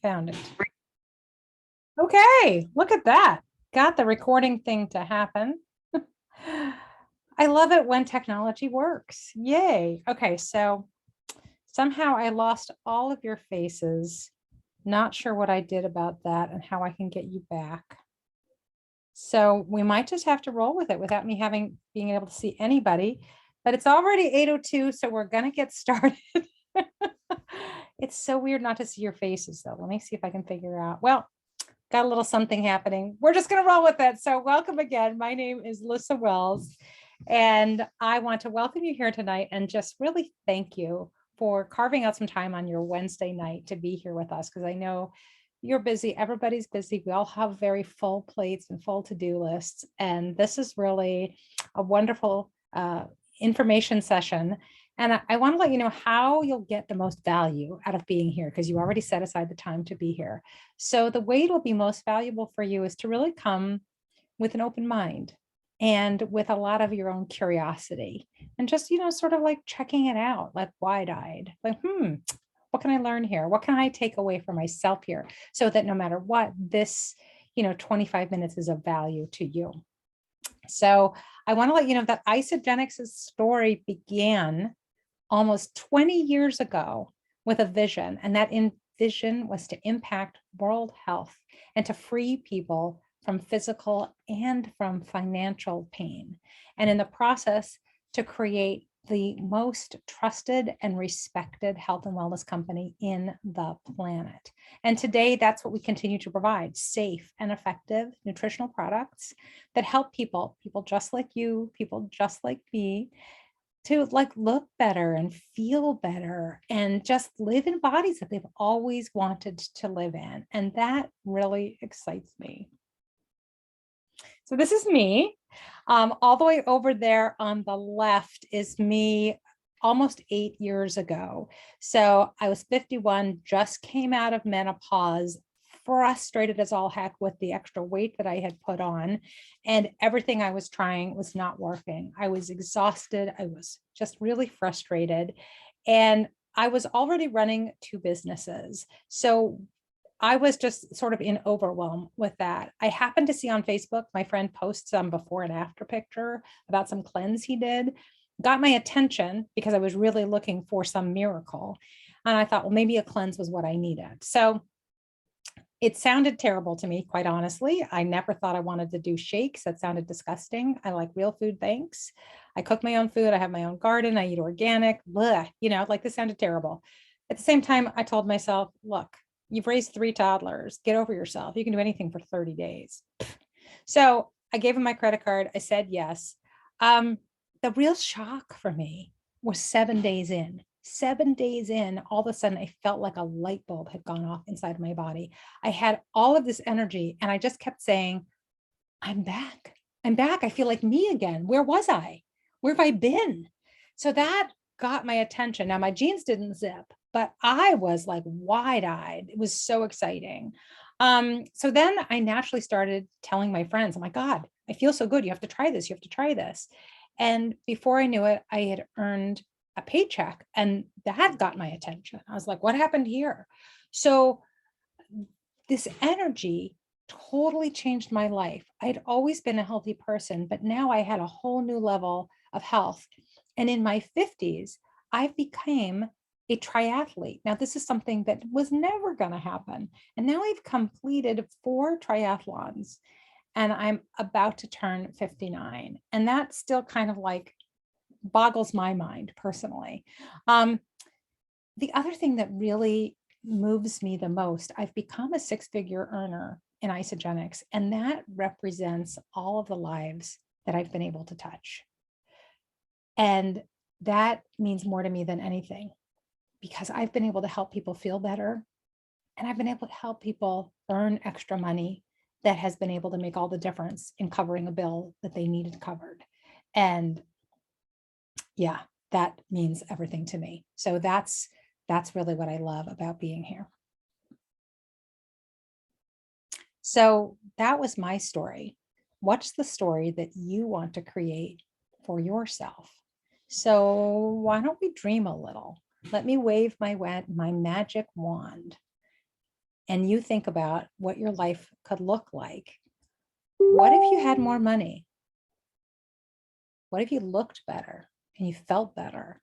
found it. Okay, look at that. Got the recording thing to happen. I love it when technology works. Yay. Okay, so somehow I lost all of your faces. Not sure what I did about that and how I can get you back. So we might just have to roll with it without me being able to see anybody, but it's already 8:02, so we're gonna get started. It's so weird not to see your faces though. Let me see if I can figure out. Well, got a little something happening. We're just gonna roll with it. So welcome again. My name is Lissa Wells, and I want to welcome you here tonight and just really thank you for carving out some time on your Wednesday night to be here with us, because I know you're busy. Everybody's busy. We all have very full plates and full to-do lists. And this is really a wonderful information session. And I want to let you know how you'll get the most value out of being here, because you already set aside the time to be here. So the way it'll be most valuable for you is to really come with an open mind and with a lot of your own curiosity and just, sort of like checking it out, like wide-eyed, like, what can I learn here? What can I take away for myself here? So that no matter what, this, 25 minutes is of value to you. So I want to let you know that Isagenix' story began almost 20 years ago with a vision, and that vision was to impact world health and to free people from physical and from financial pain. And in the process, to create the most trusted and respected health and wellness company in the planet. And today, that's what we continue to provide: safe and effective nutritional products that help people just like you, people just like me, to look better and feel better and just live in bodies that they've always wanted to live in. And that really excites me. So this is me. All the way over there on the left is me almost 8 years ago. So I was 51, just came out of menopause, frustrated as all heck with the extra weight that I had put on, and everything I was trying was not working. I was exhausted. I was just really frustrated. And I was already running 2 businesses. So I was just sort of in overwhelm with that. I happened to see on Facebook, my friend posts some before and after picture about some cleanse he did, got my attention because I was really looking for some miracle. And I thought, well, maybe a cleanse was what I needed. So it sounded terrible to me, quite honestly. I never thought I wanted to do shakes. That sounded disgusting. I like real food, thanks. I cook my own food. I have my own garden. I eat organic. Blah, this sounded terrible. At the same time, I told myself, look, you've raised 3 toddlers. Get over yourself. You can do anything for 30 days. So I gave him my credit card. I said yes. The real shock for me was 7 days in. 7 days in, all of a sudden, I felt like a light bulb had gone off inside of my body. I had all of this energy, and I just kept saying, I'm back. I'm back. I feel like me again. Where was I? Where have I been? So that got my attention. Now, my jeans didn't zip, but I was like wide-eyed. It was so exciting. So then I naturally started telling my friends, oh my God, I feel so good. You have to try this. You have to try this. And before I knew it, I had earned a paycheck, and that got my attention. I was like, what happened here? So this energy totally changed my life. I'd always been a healthy person, but now I had a whole new level of health. And in my 50s, I became a triathlete. Now, this is something that was never going to happen. And now I've completed 4 triathlons, and I'm about to turn 59. And that still kind of boggles my mind personally. The other thing that really moves me the most, I've become a 6-figure earner in Isagenix, and that represents all of the lives that I've been able to touch. And that means more to me than anything, because I've been able to help people feel better, and I've been able to help people earn extra money that has been able to make all the difference in covering a bill that they needed covered. And yeah, that means everything to me. So that's really what I love about being here. So that was my story. What's the story that you want to create for yourself? So why don't we dream a little? Let me wave my magic wand. and you think about what your life could look like, what if you had more money? What if you looked better and you felt better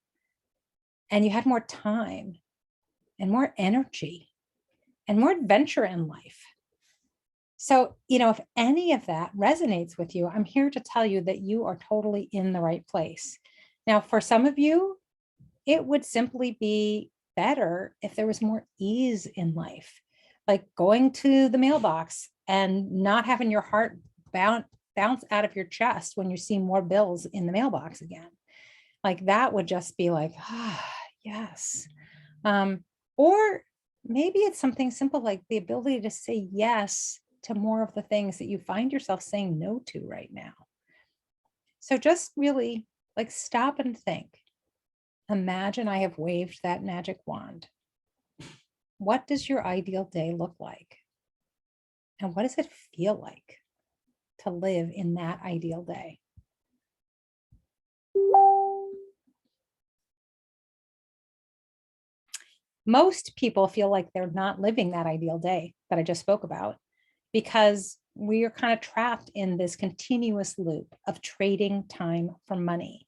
and you had more time and more energy and more adventure in life? So, if any of that resonates with you, I'm here to tell you that you are totally in the right place. Now, for some of you, it would simply be better if there was more ease in life, like going to the mailbox and not having your heart bounce out of your chest when you see more bills in the mailbox again. Like that would just be like, yes. Or maybe it's something simple like the ability to say yes to more of the things that you find yourself saying no to right now. So just really like stop and think. Imagine I have waved that magic wand. What does your ideal day look like? And what does it feel like to live in that ideal day? Most people feel like they're not living that ideal day that I just spoke about because we are kind of trapped in this continuous loop of trading time for money.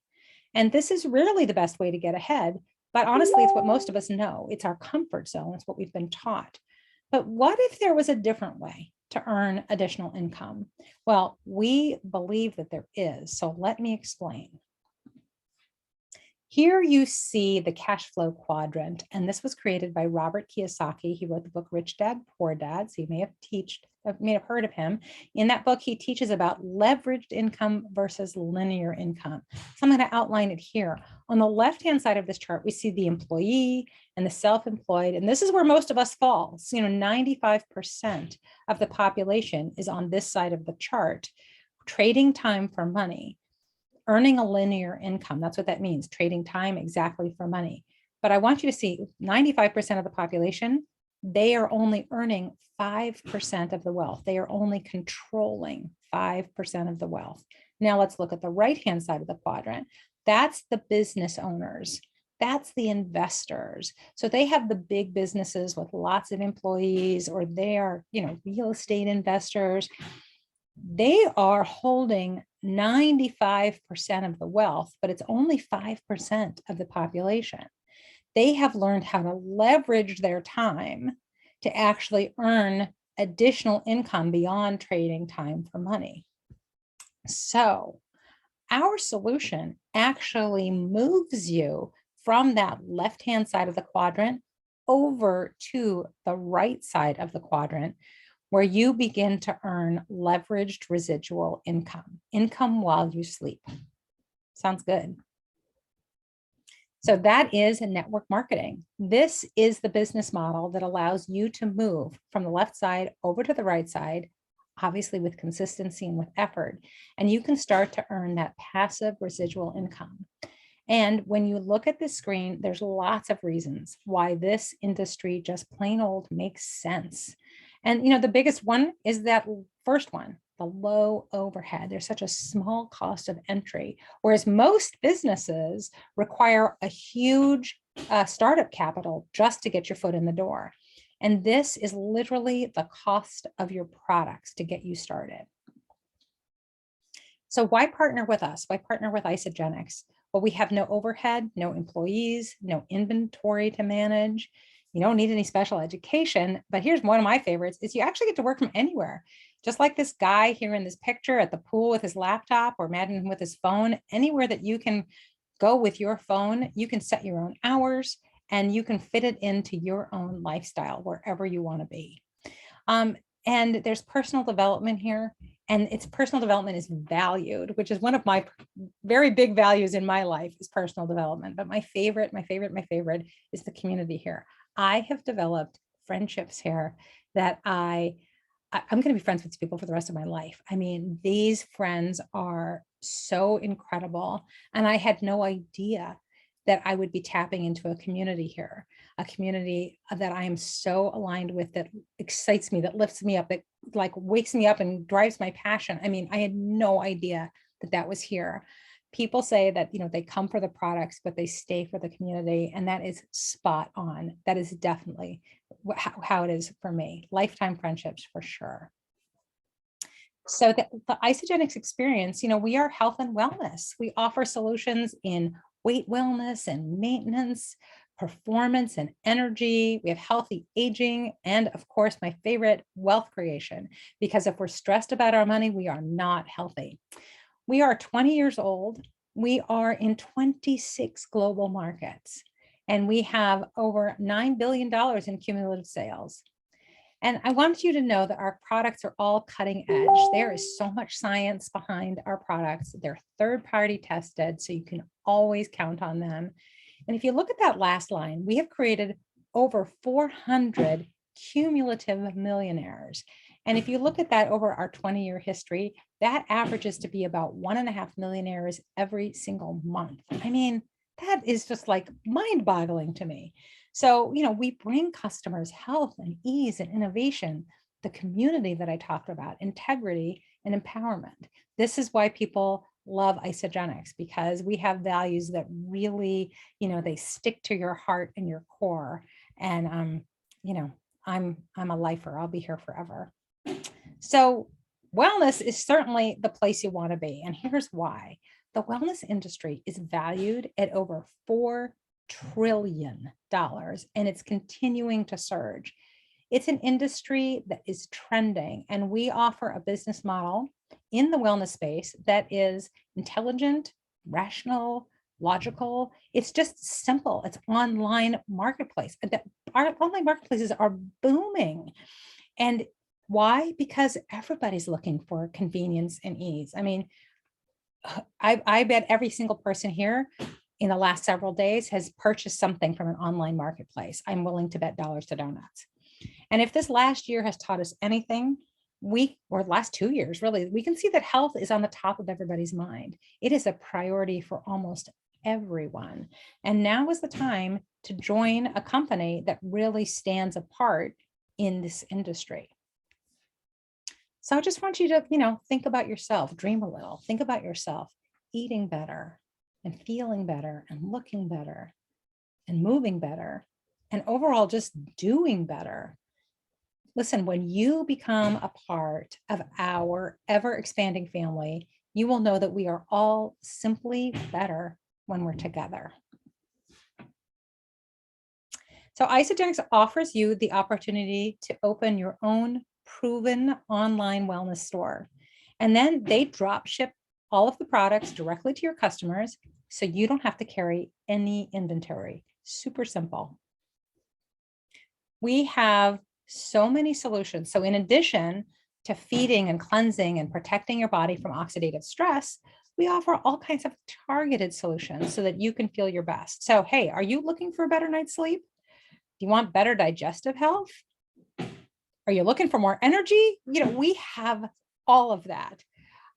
And this is really the best way to get ahead. But honestly, it's what most of us know. It's our comfort zone. It's what we've been taught. But what if there was a different way to earn additional income? Well, we believe that there is. So let me explain. Here you see the cash flow quadrant, and this was created by Robert Kiyosaki. He wrote the book Rich Dad, Poor Dad, so you may have heard of him. In that book, he teaches about leveraged income versus linear income. So I'm going to outline it here. On the left-hand side of this chart, we see the employee and the self-employed, and this is where most of us fall. So, 95% of the population is on this side of the chart, trading time for money. Earning a linear income. That's what that means, trading time exactly for money. But I want you to see 95% of the population, they are only earning 5% of the wealth. They are only controlling 5% of the wealth. Now let's look at the right-hand side of the quadrant. That's the business owners. That's the investors. So they have the big businesses with lots of employees, or they are, real estate investors. They are holding 95% of the wealth, but it's only 5% of the population. They have learned how to leverage their time to actually earn additional income beyond trading time for money. So our solution actually moves you from that left-hand side of the quadrant over to the right side of the quadrant, where you begin to earn leveraged residual income while you sleep. Sounds good. So that is network marketing. This is the business model that allows you to move from the left side over to the right side, obviously with consistency and with effort, and you can start to earn that passive residual income. And when you look at the screen, there's lots of reasons why this industry just plain old makes sense. And the biggest one is that first one, the low overhead. There's such a small cost of entry, whereas most businesses require a huge startup capital just to get your foot in the door. And this is literally the cost of your products to get you started. So why partner with us? Why partner with Isagenix? Well, we have no overhead, no employees, no inventory to manage. You don't need any special education, but here's one of my favorites is you actually get to work from anywhere. Just like this guy here in this picture at the pool with his laptop, or imagine him with his phone, anywhere that you can go with your phone, you can set your own hours and you can fit it into your own lifestyle wherever you want to be. And there's personal development here, and its personal development is valued, which is one of my very big values in my life is personal development. But my favorite is the community here. I have developed friendships here that I'm going to be friends with these people for the rest of my life. I mean, these friends are so incredible. And I had no idea that I would be tapping into a community here, a community that I am so aligned with, that excites me, that lifts me up, that like wakes me up and drives my passion. I mean, I had no idea that that was here. People say that, they come for the products, but they stay for the community. And that is spot on. That is definitely how it is for me. Lifetime friendships for sure. So the Isagenix experience, we are health and wellness. We offer solutions in weight wellness and maintenance, performance and energy. We have healthy aging, and of course, my favorite, wealth creation, because if we're stressed about our money, we are not healthy. We are 20 years old. We are in 26 global markets, and we have over $9 billion in cumulative sales. And I want you to know that our products are all cutting edge. There is so much science behind our products. They're third-party tested, so you can always count on them. And if you look at that last line, we have created over 400 cumulative millionaires. And if you look at that over our 20-year history, that averages to be about 1.5 millionaires every single month. I mean, that is just like mind-boggling to me. So, we bring customers health and ease and innovation, the community that I talked about, integrity and empowerment. This is why people love Isagenix, because we have values that really, they stick to your heart and your core. And, I'm a lifer. I'll be here forever. So wellness is certainly the place you want to be. And here's why. The wellness industry is valued at over $4 trillion, and it's continuing to surge. It's an industry that is trending, and we offer a business model in the wellness space that is intelligent, rational, logical. It's just simple. It's online marketplace. Our online marketplaces are booming. And why? Because everybody's looking for convenience and ease. I mean, I bet every single person here in the last several days has purchased something from an online marketplace. I'm willing to bet dollars to donuts. And if this last year has taught us anything, or last 2 years, really, we can see that health is on the top of everybody's mind. It is a priority for almost everyone. And now is the time to join a company that really stands apart in this industry. So I just want you to, think about yourself, dream a little, think about yourself, eating better and feeling better and looking better and moving better and overall just doing better. Listen, when you become a part of our ever expanding family, you will know that we are all simply better when we're together. So Isagenix offers you the opportunity to open your own proven online wellness store. And then they drop ship all of the products directly to your customers, so you don't have to carry any inventory. Super simple. We have so many solutions. So in addition to feeding and cleansing and protecting your body from oxidative stress, we offer all kinds of targeted solutions so that you can feel your best. So, hey, are you looking for a better night's sleep? Do you want better digestive health? Are you looking for more energy? We have all of that.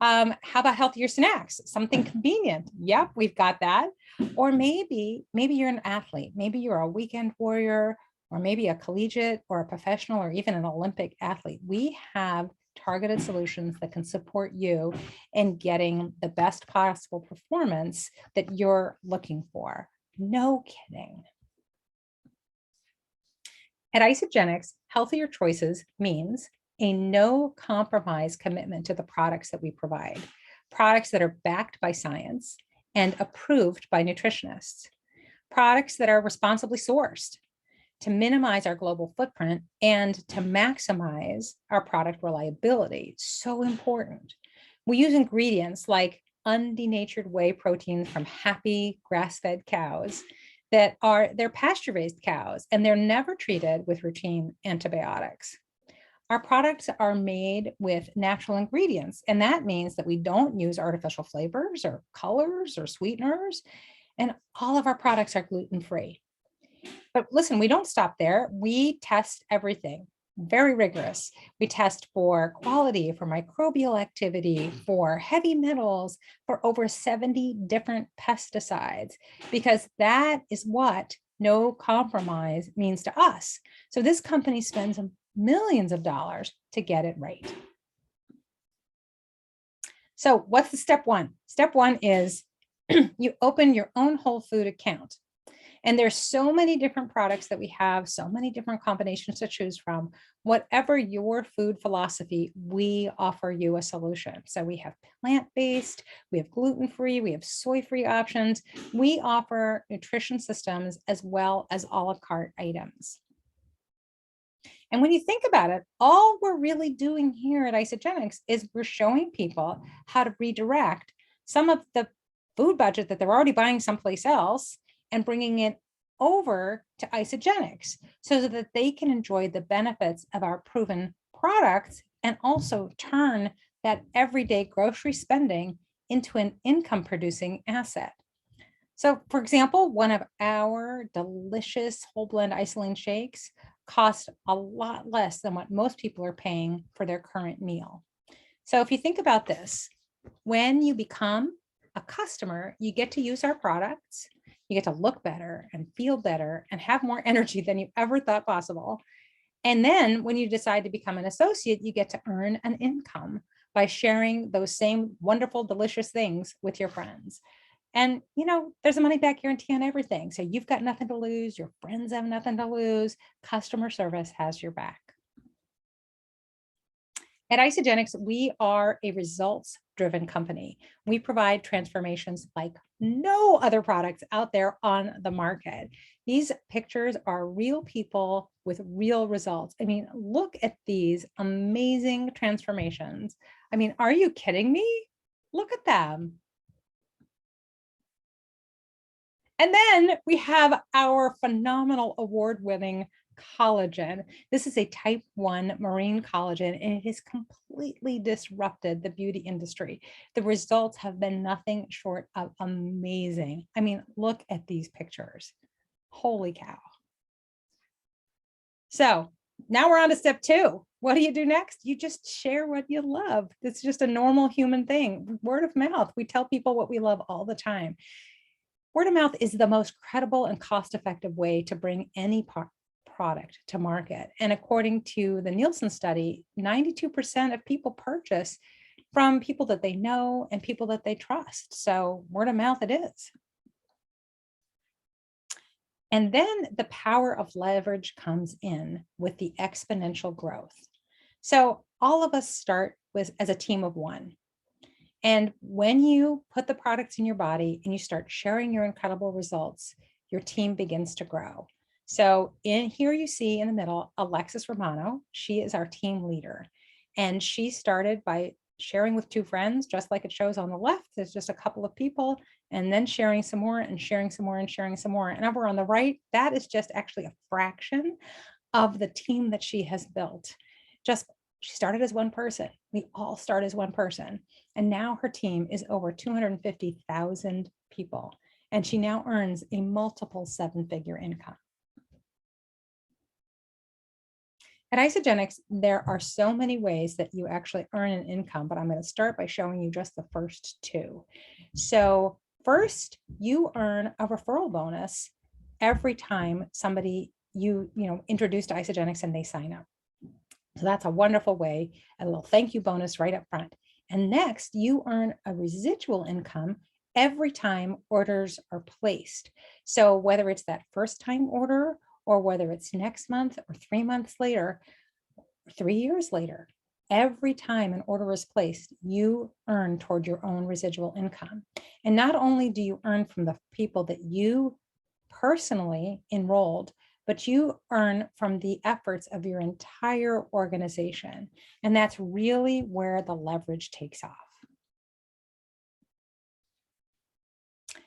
How about healthier snacks? Something convenient. Yep, we've got that. Or maybe you're an athlete. Maybe you're a weekend warrior, or maybe a collegiate or a professional or even an Olympic athlete. We have targeted solutions that can support you in getting the best possible performance that you're looking for. No kidding. At Isagenix, healthier choices means a no compromise commitment to the products that we provide, products that are backed by science and approved by nutritionists, products that are responsibly sourced to minimize our global footprint and to maximize our product reliability. So important. We use ingredients like undenatured whey proteins from happy grass-fed cows they're pasture-raised cows, and they're never treated with routine antibiotics. Our products are made with natural ingredients, and that means that we don't use artificial flavors or colors or sweeteners, and all of our products are gluten-free. But listen, we don't stop there. We test everything. Very rigorous. We test for quality, for microbial activity, for heavy metals, for over 70 different pesticides, because that is what no compromise means to us. So this company spends millions of dollars to get it right. So what's the step one? Step one is you open your own whole food account. And there's so many different products that we have, so many different combinations to choose from. Whatever your food philosophy, we offer you a solution. So we have plant-based, we have gluten-free, we have soy-free options. We offer nutrition systems as well as a la carte items. And when you think about it, all we're really doing here at Isogenics is we're showing people how to redirect some of the food budget that they're already buying someplace else and bringing it over to Isogenics so that they can enjoy the benefits of our proven products and also turn that everyday grocery spending into an income producing asset. So for example, one of our delicious whole blend isolane shakes cost a lot less than what most people are paying for their current meal. So if you think about this, when you become a customer, you get to use our products, you get to look better and feel better and have more energy than you ever thought possible. And then when you decide to become an associate, you get to earn an income by sharing those same wonderful, delicious things with your friends. And, there's a money back guarantee on everything. So you've got nothing to lose. Your friends have nothing to lose. Customer service has your back. At Isogenics, we are a results-driven company. We provide transformations like no other products out there on the market. These pictures are real people with real results. I mean, look at these amazing transformations. I mean, are you kidding me? Look at them. And then we have our phenomenal award-winning collagen. This is a type 1 marine collagen, and it has completely disrupted the beauty industry. The results have been nothing short of amazing. I mean, look at these pictures. Holy cow. So now we're on to step 2. What do you do next? You just share what you love. It's just a normal human thing. Word of mouth. We tell people what we love all the time. Word of mouth is the most credible and cost-effective way to bring any product to market. And according to the Nielsen study, 92% of people purchase from people that they know and people that they trust. So word of mouth it is. And then the power of leverage comes in with the exponential growth. So all of us start as a team of one. And when you put the products in your body and you start sharing your incredible results, your team begins to grow. So in here you see in the middle, Alexis Romano, she is our team leader. And she started by sharing with 2 friends, just like it shows on the left. There's just a couple of people, and then sharing some more and sharing some more and sharing some more. And over on the right, that is just actually a fraction of the team that she has built. She started as one person. We all start as one person. And now her team is over 250,000 people. And she now earns a multiple 7-figure income. At Isogenics, there are so many ways that you actually earn an income, but I'm going to start by showing you just the first 2. So first, you earn a referral bonus every time somebody you introduce to Isogenics and they sign up. So that's a wonderful way, a little thank you bonus right up front. And next, you earn a residual income every time orders are placed. So whether it's that first time order or whether it's next month or 3 months later, 3 years later, every time an order is placed, you earn toward your own residual income. And not only do you earn from the people that you personally enrolled, but you earn from the efforts of your entire organization. And that's really where the leverage takes off.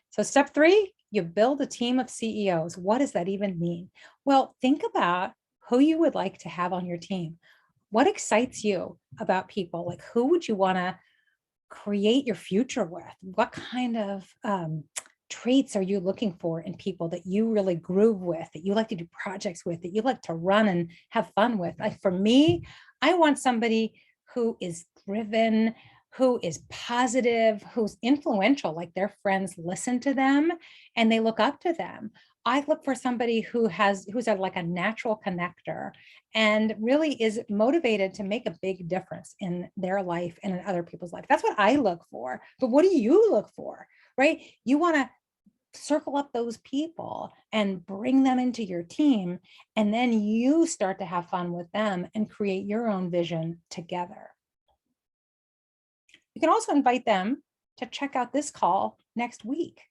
So step 3, you build a team of CEOs. What does that even mean? Well, think about who you would like to have on your team. What excites you about people? Like, who would you want to create your future with? What kind of traits are you looking for in people that you really groove with, that you like to do projects with, that you like to run and have fun with? Like for me, I want somebody who is driven, who is positive, who's influential, like their friends listen to them and they look up to them. I look for somebody who's like a natural connector and really is motivated to make a big difference in their life and in other people's life. That's what I look for. But what do you look for? right? You want to circle up those people and bring them into your team. And then you start to have fun with them and create your own vision together. You can also invite them to check out this call next week.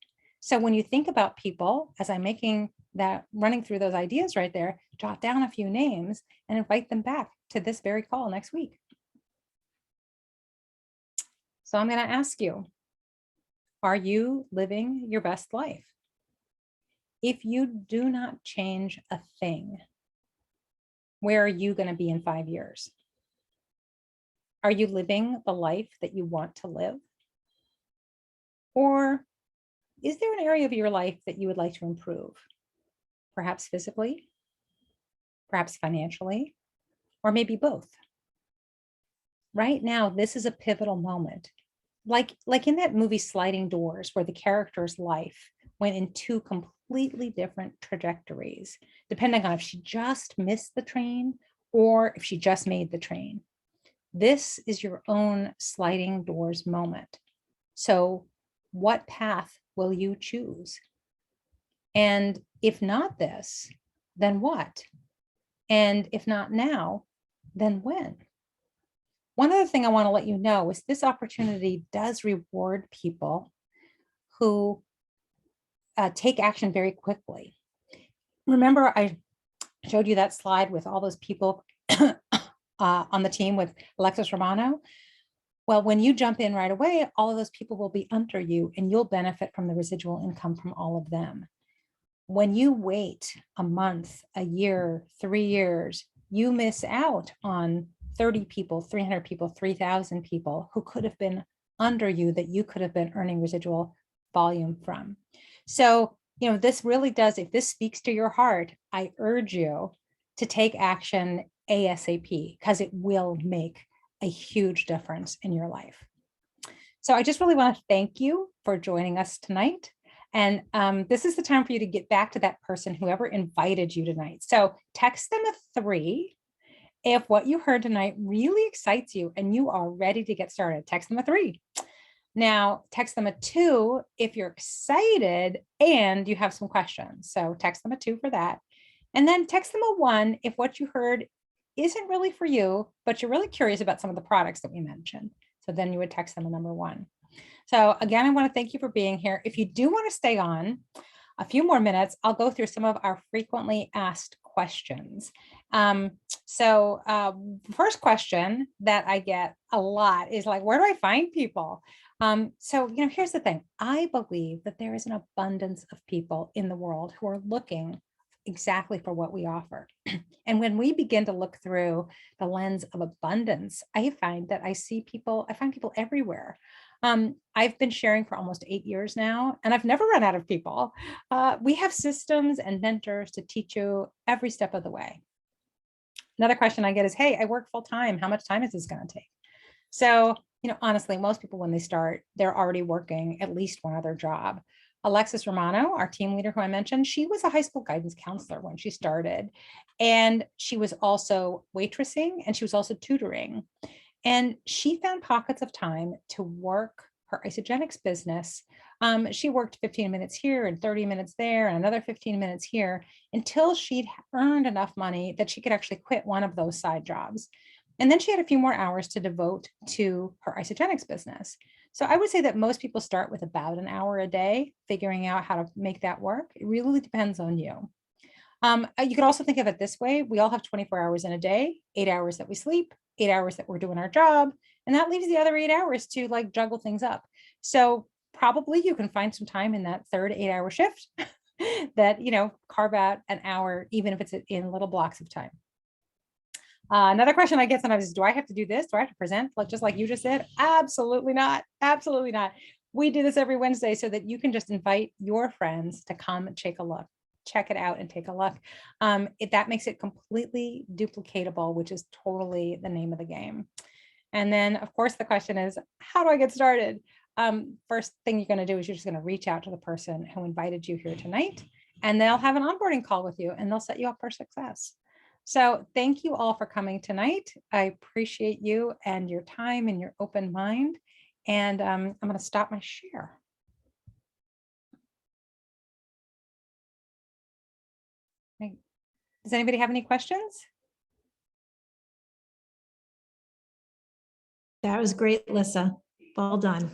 So when you think about people, as I'm making that, running through those ideas right there, jot down a few names and invite them back to this very call next week. So I'm going to ask you, are you living your best life? If you do not change a thing, where are you going to be in 5 years? Are you living the life that you want to live? Or is there an area of your life that you would like to improve? Perhaps physically, perhaps financially, or maybe both. Right now, this is a pivotal moment. Like in that movie Sliding Doors, where the character's life went in two completely different trajectories, depending on if she just missed the train or if she just made the train. This is your own sliding doors moment. So what path will you choose? And if not this, then what? And if not now, then when? One other thing I want to let you know is this opportunity does reward people who take action very quickly. Remember, I showed you that slide with all those people on the team with Alexis Romano? Well, when you jump in right away, all of those people will be under you and you'll benefit from the residual income from all of them. When you wait a month, a year, 3 years, you miss out on 30 people, 300 people, 3,000 people who could have been under you that you could have been earning residual volume from. So, this really does, if this speaks to your heart, I urge you to take action ASAP because it will make a huge difference in your life. So I just really want to thank you for joining us tonight. And this is the time for you to get back to that person, whoever invited you tonight. So text them a 3 if what you heard tonight really excites you and you are ready to get started. Text them a 3. Now, text them a 2 if you're excited and you have some questions. So text them a 2 for that. And then text them a 1 if what you heard isn't really for you, but you're really curious about some of the products that we mentioned. So then you would text them a number 1. So again, I want to thank you for being here. If you do want to stay on a few more minutes, I'll go through some of our frequently asked questions. The first question that I get a lot is like, where do I find people? Here's the thing. I believe that there is an abundance of people in the world who are looking exactly for what we offer. And when we begin to look through the lens of abundance, I find people everywhere. I've been sharing for almost 8 years now, and I've never run out of people. We have systems and mentors to teach you every step of the way. Another question I get is, hey, I work full time. How much time is this going to take? So, honestly, most people, when they start, they're already working at least one other job. Alexis Romano, our team leader who I mentioned, she was a high school guidance counselor when she started. And she was also waitressing and she was also tutoring. And she found pockets of time to work her isogenics business. She worked 15 minutes here and 30 minutes there and another 15 minutes here until she'd earned enough money that she could actually quit one of those side jobs. And then she had a few more hours to devote to her isogenics business. So I would say that most people start with about an hour a day, figuring out how to make that work. It really depends on you. You could also think of it this way. We all have 24 hours in a day, 8 hours that we sleep, 8 hours that we're doing our job. And that leaves the other 8 hours to like juggle things up. So probably you can find some time in that third 8-hour shift that, carve out an hour, even if it's in little blocks of time. Another question I get sometimes is, do I have to do this? Do I have to present just like you just said? Absolutely not. Absolutely not. We do this every Wednesday so that you can just invite your friends to come and take a look, check it out and take a look. That makes it completely duplicatable, which is totally the name of the game. And then, of course, the question is, how do I get started? First thing you're going to do is you're just going to reach out to the person who invited you here tonight, and they'll have an onboarding call with you and they'll set you up for success. So thank you all for coming tonight. I appreciate you and your time and your open mind. And I'm going to stop my share. Does anybody have any questions? That was great, Lissa. Well done.